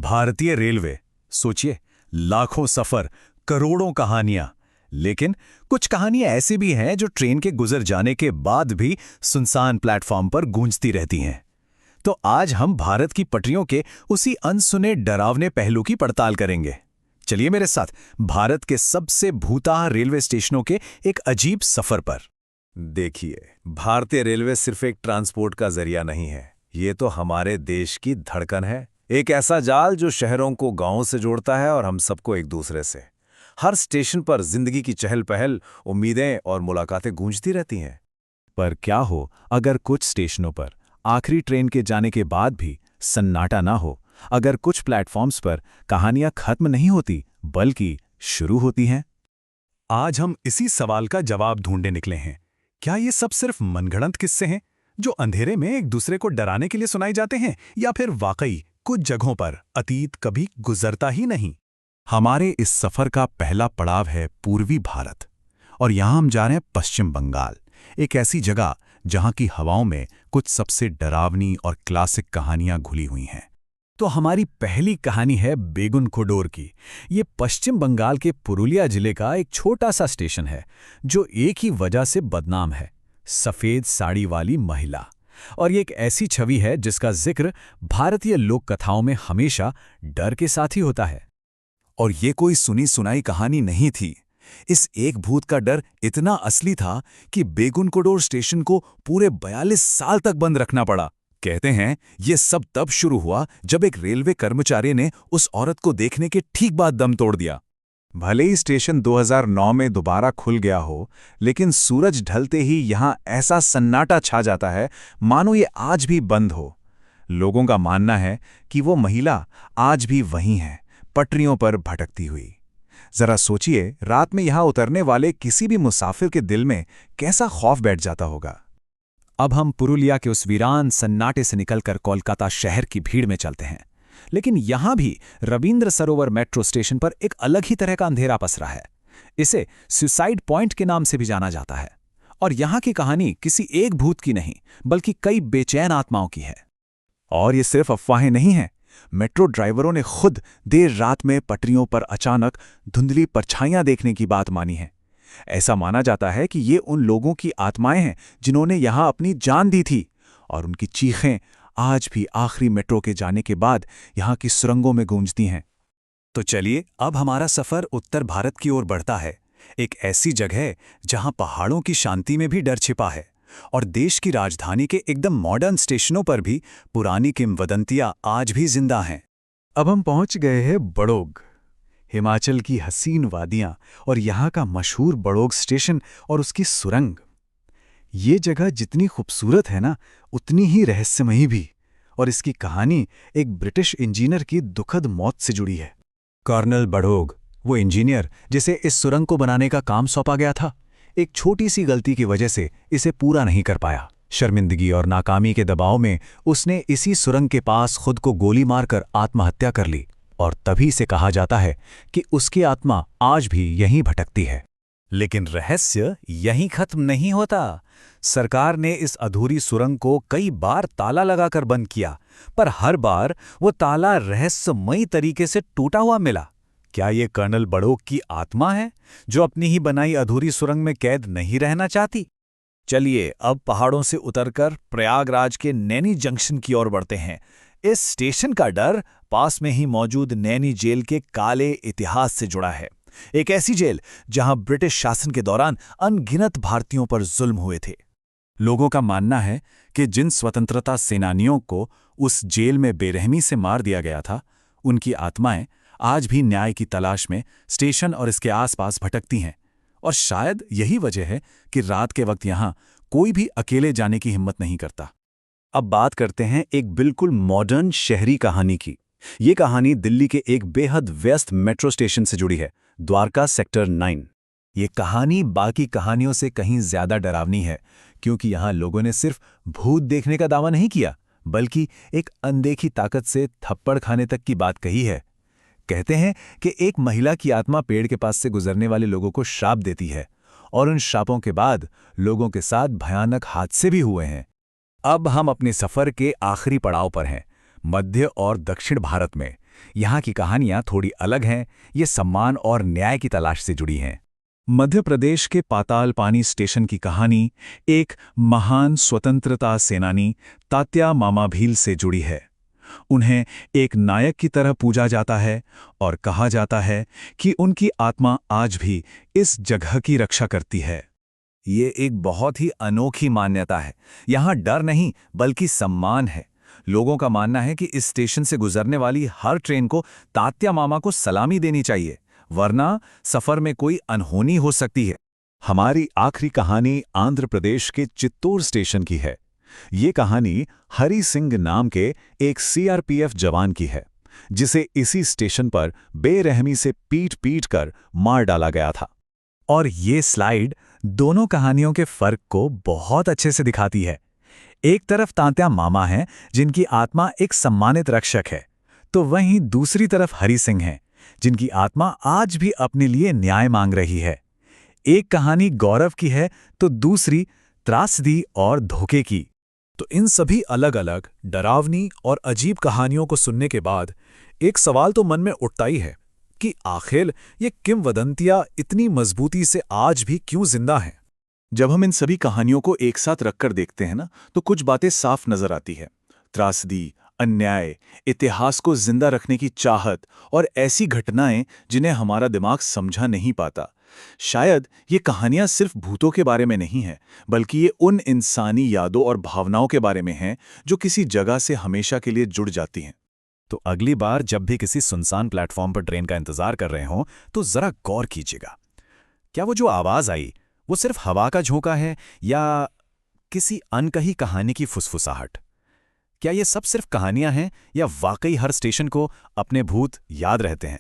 भारतीय रेलवे, सोचिए, लाखों सफर, करोड़ों कहानियां। लेकिन कुछ कहानियां ऐसी भी हैं जो ट्रेन के गुजर जाने के बाद भी सुनसान प्लेटफॉर्म पर गूंजती रहती हैं। तो आज हम भारत की पटरियों के उसी अनसुने डरावने पहलू की पड़ताल करेंगे। चलिए मेरे साथ भारत के सबसे भूताह रेलवे स्टेशनों के एक अजीब सफर पर। देखिए, भारतीय रेलवे सिर्फ एक ट्रांसपोर्ट का जरिया नहीं है, ये तो हमारे देश की धड़कन है। एक ऐसा जाल जो शहरों को गांवों से जोड़ता है और हम सबको एक दूसरे से। हर स्टेशन पर जिंदगी की चहल पहल, उम्मीदें और मुलाकातें गूंजती रहती हैं। पर क्या हो अगर कुछ स्टेशनों पर आखिरी ट्रेन के जाने के बाद भी सन्नाटा ना हो, अगर कुछ प्लेटफॉर्म्स पर कहानियां खत्म नहीं होती बल्कि शुरू होती हैं? आज हम इसी सवाल का जवाब ढूंढने निकले हैं। क्या ये सब सिर्फ मनगढ़ंत किस्से हैं जो अंधेरे में एक दूसरे को डराने के लिए सुनाए जाते हैं, या फिर वाकई कुछ जगहों पर अतीत कभी गुजरता ही नहीं? हमारे इस सफर का पहला पड़ाव है पूर्वी भारत, और यहां हम जा रहे हैं पश्चिम बंगाल, एक ऐसी जगह जहां की हवाओं में कुछ सबसे डरावनी और क्लासिक कहानियां घुली हुई हैं। तो हमारी पहली कहानी है बेगुन कोडोर की। ये पश्चिम बंगाल के पुरुलिया जिले का एक छोटा सा स्टेशन है जो एक ही वजह से बदनाम है, सफेद साड़ी वाली महिला। और ये एक ऐसी छवि है जिसका जिक्र भारतीय लोक कथाओं में हमेशा डर के साथ ही होता है। और ये कोई सुनी सुनाई कहानी नहीं थी। इस एक भूत का डर इतना असली था कि बेगुन कोडोर स्टेशन को पूरे 42 साल तक बंद रखना पड़ा। कहते हैं ये सब तब शुरू हुआ जब एक रेलवे कर्मचारी ने उस औरत को देखने के ठीक बाद दम तोड़ दिया। भले ही स्टेशन 2009 में दोबारा खुल गया हो, लेकिन सूरज ढलते ही यहां ऐसा सन्नाटा छा जाता है मानो ये आज भी बंद हो। लोगों का मानना है कि वो महिला आज भी वहीं है, पटरियों पर भटकती हुई। जरा सोचिए, रात में यहां उतरने वाले किसी भी मुसाफिर के दिल में कैसा खौफ बैठ जाता होगा। अब हम पुरुलिया के उस वीरान सन्नाटे से निकलकर कोलकाता शहर की भीड़ में चलते हैं। लेकिन यहां भी रविंद्र सरोवर मेट्रो स्टेशन पर एक अलग ही तरह का अंधेरा पसरा है। इसे सुसाइड पॉइंट के नाम से भी जाना जाता है। और यहां की कहानी किसी एक भूत की नहीं, बल्कि कई बेचैन आत्माओं की है। और ये सिर्फ अफवाहें नहीं हैं। मेट्रो ड्राइवरों ने खुद देर रात में पटरियों पर अचानक धुंधली परछाइयां देखने की बात मानी है। ऐसा माना जाता है कि ये उन लोगों की आत्माएं हैं जिन्होंने यहां अपनी जान दी थी, और उनकी चीखें आज भी आखिरी मेट्रो के जाने के बाद यहां की सुरंगों में गूंजती हैं। तो चलिए, अब हमारा सफर उत्तर भारत की ओर बढ़ता है, एक ऐसी जगह जहां पहाड़ों की शांति में भी डर छिपा है, और देश की राजधानी के एकदम मॉडर्न स्टेशनों पर भी पुरानी किंवदंतियां आज भी जिंदा हैं। अब हम पहुंच गए हैं बड़ोग, हिमाचल की हसीन वादियां और यहां का मशहूर बड़ोग स्टेशन और उसकी सुरंग। ये जगह जितनी खूबसूरत है ना, उतनी ही रहस्यमयी भी। और इसकी कहानी एक ब्रिटिश इंजीनियर की दुखद मौत से जुड़ी है। कर्नल बड़ोग, वो इंजीनियर जिसे इस सुरंग को बनाने का काम सौंपा गया था, एक छोटी सी गलती की वजह से इसे पूरा नहीं कर पाया। शर्मिंदगी और नाकामी के दबाव में उसने इसी सुरंग के पास खुद को गोली मारकर आत्महत्या कर ली, और तभी से कहा जाता है कि उसकी आत्मा आज भी यहीं भटकती है। लेकिन रहस्य यहीं खत्म नहीं होता। सरकार ने इस अधूरी सुरंग को कई बार ताला लगाकर बंद किया, पर हर बार वो ताला रहस्यमयी तरीके से टूटा हुआ मिला। क्या ये कर्नल बड़ोग की आत्मा है जो अपनी ही बनाई अधूरी सुरंग में कैद नहीं रहना चाहती? चलिए, अब पहाड़ों से उतरकर प्रयागराज के नैनी जंक्शन की ओर बढ़ते हैं। इस स्टेशन का डर पास में ही मौजूद नैनी जेल के काले इतिहास से जुड़ा है। एक ऐसी जेल जहां ब्रिटिश शासन के दौरान अनगिनत भारतीयों पर जुल्म हुए थे। लोगों का मानना है कि जिन स्वतंत्रता सेनानियों को उस जेल में बेरहमी से मार दिया गया था, उनकी आत्माएं आज भी न्याय की तलाश में स्टेशन और इसके आसपास भटकती हैं। और शायद यही वजह है कि रात के वक्त यहां कोई भी अकेले जाने की हिम्मत नहीं करता। अब बात करते हैं एक बिल्कुल मॉडर्न शहरी कहानी की। ये कहानी दिल्ली के एक बेहद व्यस्त मेट्रो स्टेशन से जुड़ी है, द्वारका सेक्टर 9। ये कहानी बाकी कहानियों से कहीं ज्यादा डरावनी है, क्योंकि यहां लोगों ने सिर्फ भूत देखने का दावा नहीं किया, बल्कि एक अनदेखी ताकत से थप्पड़ खाने तक की बात कही है। कहते हैं कि एक महिला की आत्मा पेड़ के पास से गुजरने वाले लोगों को श्राप देती है, और उन श्रापों के बाद लोगों के साथ भयानक हादसे भी हुए हैं। अब हम अपने सफर के आखिरी पड़ाव पर हैं, मध्य और दक्षिण भारत में, यहाँ की कहानियाँ थोड़ी अलग हैं, ये सम्मान और न्याय की तलाश से जुड़ी हैं। मध्य प्रदेश के पाताल पानी स्टेशन की कहानी एक महान स्वतंत्रता सेनानी तात्या मामा भील से जुड़ी है। उन्हें एक नायक की तरह पूजा जाता है और कहा जाता है कि उनकी आत्मा आज भी इस जगह की रक्षा करती है। ये एक बहुत ही अनोखी मान्यता है। यहाँ डर नहीं बल्कि सम्मान है। लोगों का मानना है कि इस स्टेशन से गुजरने वाली हर ट्रेन को तात्या मामा को सलामी देनी चाहिए, वरना सफर में कोई अनहोनी हो सकती है। हमारी आखिरी कहानी आंध्र प्रदेश के चित्तूर स्टेशन की है। ये कहानी हरि सिंह नाम के एक सीआरपीएफ जवान की है, जिसे इसी स्टेशन पर बेरहमी से पीट कर मार डाला गया था। और ये स्लाइड दोनों कहानियों के फर्क को बहुत अच्छे से दिखाती है। एक तरफ तात्या मामा हैं, जिनकी आत्मा एक सम्मानित रक्षक है, तो वहीं दूसरी तरफ हरि सिंह हैं, जिनकी आत्मा आज भी अपने लिए न्याय मांग रही है। एक कहानी गौरव की है तो दूसरी त्रासदी और धोखे की। तो इन सभी अलग अलग डरावनी और अजीब कहानियों को सुनने के बाद एक सवाल तो मन में उठता ही है कि आखिर ये किंवदंतियां इतनी मजबूती से आज भी क्यों जिंदा हैं। जब हम इन सभी कहानियों को एक साथ रखकर देखते हैं ना, तो कुछ बातें साफ नजर आती है। त्रासदी, अन्याय, इतिहास को जिंदा रखने की चाहत और ऐसी घटनाएं जिन्हें हमारा दिमाग समझा नहीं पाता। शायद ये कहानियां सिर्फ भूतों के बारे में नहीं हैं, बल्कि ये उन इंसानी यादों और भावनाओं के बारे में हैं जो किसी जगह से हमेशा के लिए जुड़ जाती हैं। तो अगली बार जब भी किसी सुनसान प्लेटफॉर्म पर ट्रेन का इंतजार कर रहे हों, तो जरा गौर कीजिएगा। क्या वो जो आवाज आई वो सिर्फ हवा का झोंका है या किसी अनकही कहानी की फुसफुसाहट? क्या ये सब सिर्फ कहानियां हैं या वाकई हर स्टेशन को अपने भूत याद रहते हैं?